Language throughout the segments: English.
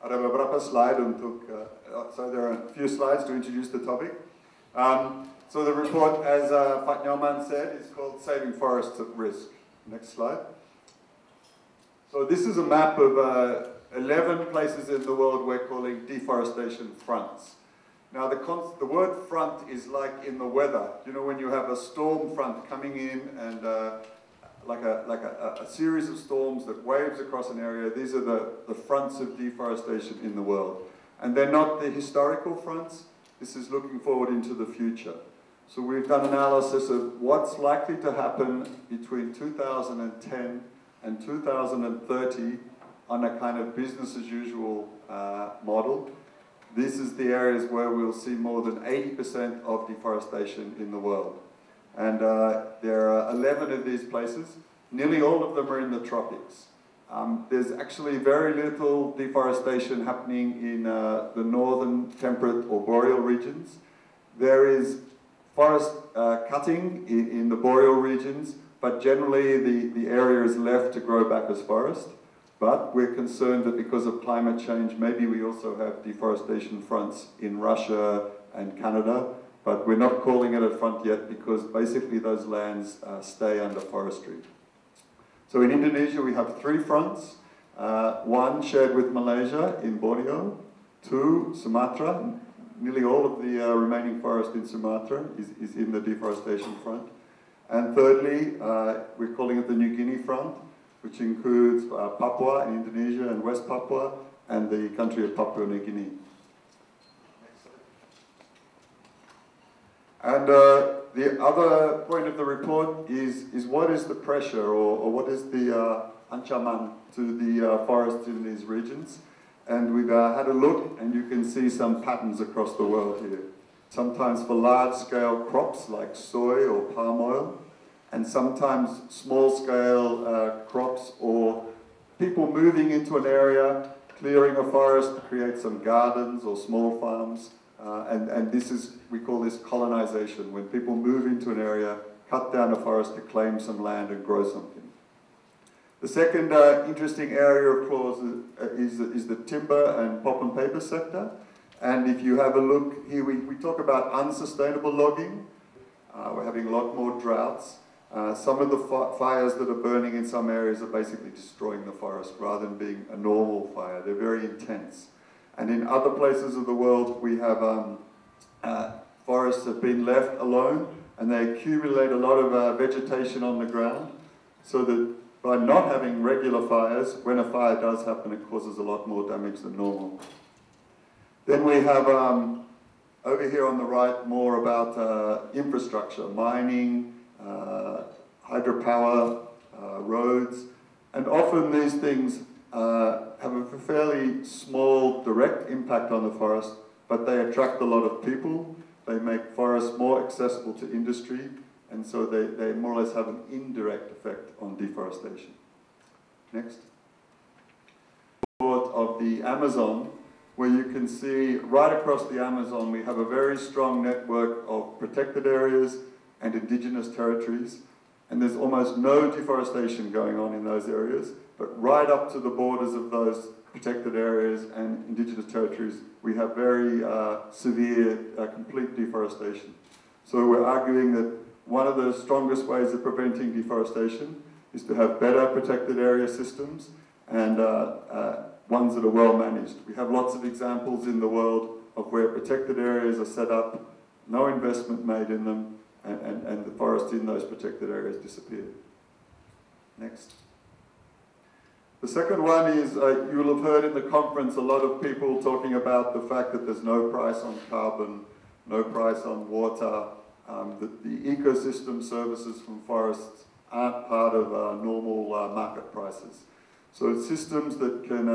Ada beberapa slide untuk, so there are a few slides to introduce the topic. So the report, as Pak Nyoman said, is called Saving Forests at Risk. Next slide. So this is a map of 11 places in the world we're calling deforestation fronts. Now the word front is like in the weather. You know, when you have a storm front coming in and like a series of storms that waves across an area, these are the fronts of deforestation in the world. And they're not the historical fronts. This is looking forward into the future. So we've done analysis of what's likely to happen between 2010 and 2030 on a kind of business as usual model. This is the areas where we'll see more than 80% of deforestation in the world. And there are 11 of these places. Nearly all of them are in the tropics. There's actually very little deforestation happening in the northern temperate or boreal regions. There is forest cutting in the boreal regions, but generally the area is left to grow back as forest. But we're concerned that because of climate change, maybe we also have deforestation fronts in Russia and Canada, but we're not calling it a front yet because basically those lands stay under forestry. So in Indonesia we have 3 fronts, one shared with Malaysia in Borneo, 2 Sumatra, nearly all of the remaining forest in Sumatra is in the deforestation front, and thirdly we're calling it the New Guinea front, which includes Papua in Indonesia and West Papua and the country of Papua New Guinea. And the other point of the report is what is the pressure or what is the ancaman to the forests in these regions. And we've had a look and you can see some patterns across the world here. Sometimes for large-scale crops like soy or palm oil, and sometimes small-scale crops or people moving into an area, clearing a forest to create some gardens or small farms. And this is, we call this colonization, when people move into an area, cut down a forest to claim some land and grow something. The second interesting area of clause is the timber and pulp and paper sector. And if you have a look here, we talk about unsustainable logging. We're having a lot more droughts. Some of the fires that are burning in some areas are basically destroying the forest rather than being a normal fire. They're very intense. And in other places of the world, we have forests have been left alone and they accumulate a lot of vegetation on the ground so that by not having regular fires, when a fire does happen, it causes a lot more damage than normal. Then we have over here on the right more about infrastructure, mining, hydropower, roads, and often these things have a fairly small direct impact on the forest, but they attract a lot of people, they make forests more accessible to industry, and so they more or less have an indirect effect on deforestation. Next. Of the Amazon, where you can see right across the Amazon we have a very strong network of protected areas and indigenous territories, and there's almost no deforestation going on in those areas, but right up to the borders of those protected areas and indigenous territories we have very severe complete deforestation. So we're arguing that one of the strongest ways of preventing deforestation is to have better protected area systems and ones that are well managed. We have lots of examples in the world of where protected areas are set up, no investment made in them, and the forests in those protected areas disappear. Next. The second one is, you will have heard in the conference a lot of people talking about the fact that there's no price on carbon, no price on water, that the ecosystem services from forests aren't part of normal market prices. So it's systems that can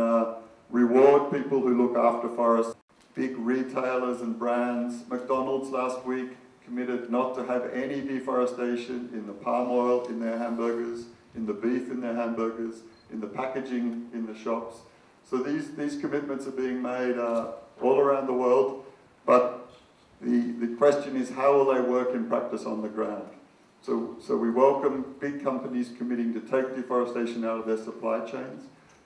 reward people who look after forests. Big retailers and brands, McDonald's last week committed not to have any deforestation in the palm oil in their hamburgers, in the beef in their hamburgers, in the packaging in the shops. So these commitments are being made all around the world, but the question is how will they work in practice on the ground? So we welcome big companies committing to take deforestation out of their supply chains,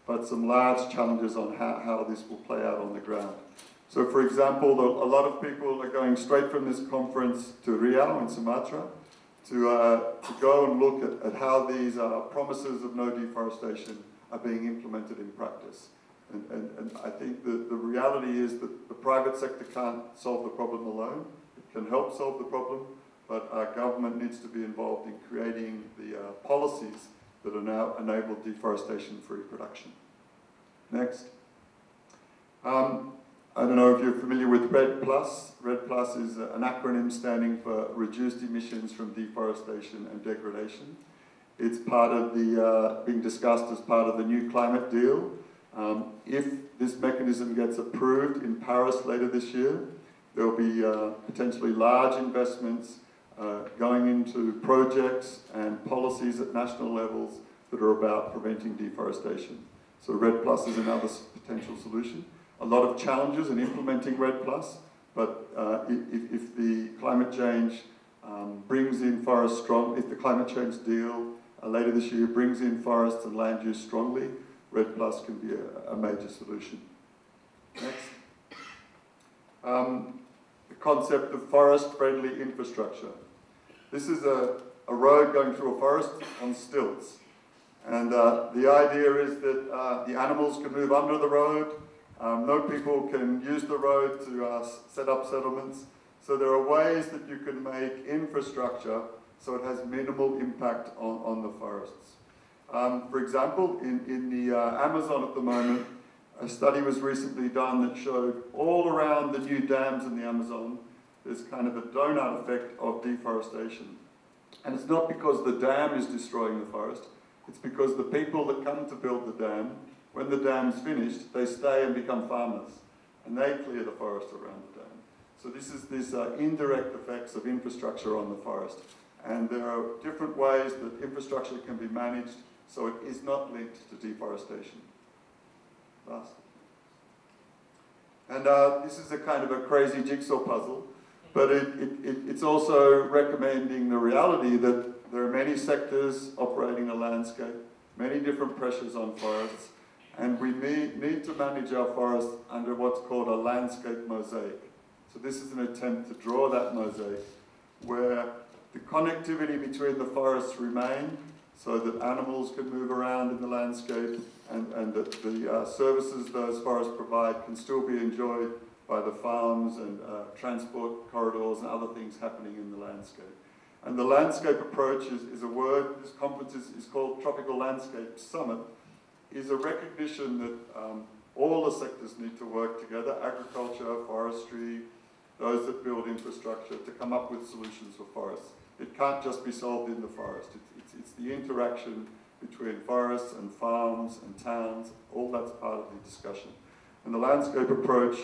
but some large challenges on how this will play out on the ground. So for example, a lot of people are going straight from this conference to Riau in Sumatra to go and look at how these promises of no deforestation are being implemented in practice. And I think the reality is that the private sector can't solve the problem alone. It can help solve the problem, but our government needs to be involved in creating the policies that are now enable deforestation-free production. Next. I don't know if you're familiar with REDD+. REDD+ is an acronym standing for Reduced Emissions from Deforestation and Degradation. It's part of the, being discussed as part of the new climate deal. If this mechanism gets approved in Paris later this year, there will be potentially large investments going into projects and policies at national levels that are about preventing deforestation. So REDD+ is another potential solution. A lot of challenges in implementing REDD+, but if the climate change brings in forests strong, if the climate change deal later this year brings in forests and land use strongly, REDD+ can be a major solution. Next. The concept of forest-friendly infrastructure. This is a road going through a forest on stilts. And the idea is that the animals can move under the road. No people can use the road to set up settlements. So there are ways that you can make infrastructure so it has minimal impact on the forests. For example, in the Amazon at the moment, a study was recently done that showed all around the new dams in the Amazon, there's kind of a donut effect of deforestation. And it's not because the dam is destroying the forest, it's because the people that come to build the dam, when the dam's finished, they stay and become farmers, and they clear the forest around the dam. So this is these indirect effects of infrastructure on the forest. And there are different ways that infrastructure can be managed so it is not linked to deforestation. Last. And this is a kind of a crazy jigsaw puzzle, but it's also recommending the reality that there are many sectors operating the landscape, many different pressures on forests, and we need to manage our forests under what's called a landscape mosaic. So this is an attempt to draw that mosaic where the connectivity between the forests remain so that animals can move around in the landscape and that the services those forests provide can still be enjoyed by the farms and transport corridors and other things happening in the landscape. And the landscape approach is a word, this conference is called Tropical Landscape Summit, is a recognition that all the sectors need to work together, agriculture, forestry, those that build infrastructure, to come up with solutions for forests. It can't just be solved in the forest. It's the interaction between forests and farms and towns, all that's part of the discussion. And the landscape approach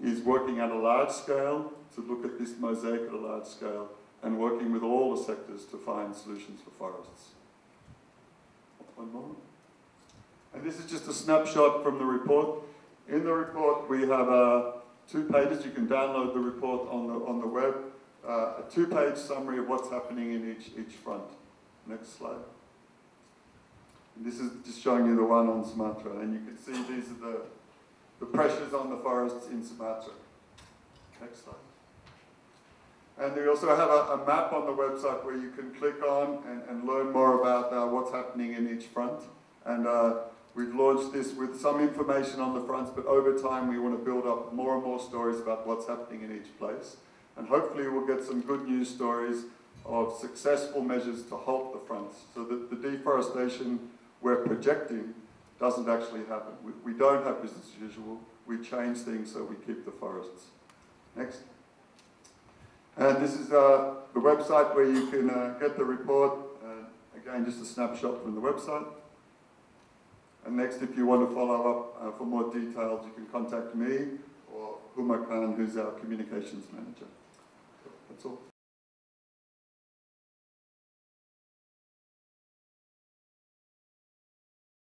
is working at a large scale to look at this mosaic at a large scale and working with all the sectors to find solutions for forests. One more. And this is just a snapshot from the report. In the report we have 2 pages. You can download the report on the web. A 2-page summary of what's happening in each front. Next slide. And this is just showing you the one on Sumatra, and you can see these are the pressures on the forests in Sumatra. Next slide. And we also have a map on the website where you can click on and learn more about what's happening in each front. And we've launched this with some information on the fronts, but over time we want to build up more and more stories about what's happening in each place. And hopefully we'll get some good news stories of successful measures to halt the fronts so that the deforestation we're projecting doesn't actually happen. We don't have business as usual. We change things so we keep the forests. Next. And this is the website where you can get the report. Again, just a snapshot from the website. And next, if you want to follow up for more details, you can contact me or Huma Khan, who's our communications manager. That's all.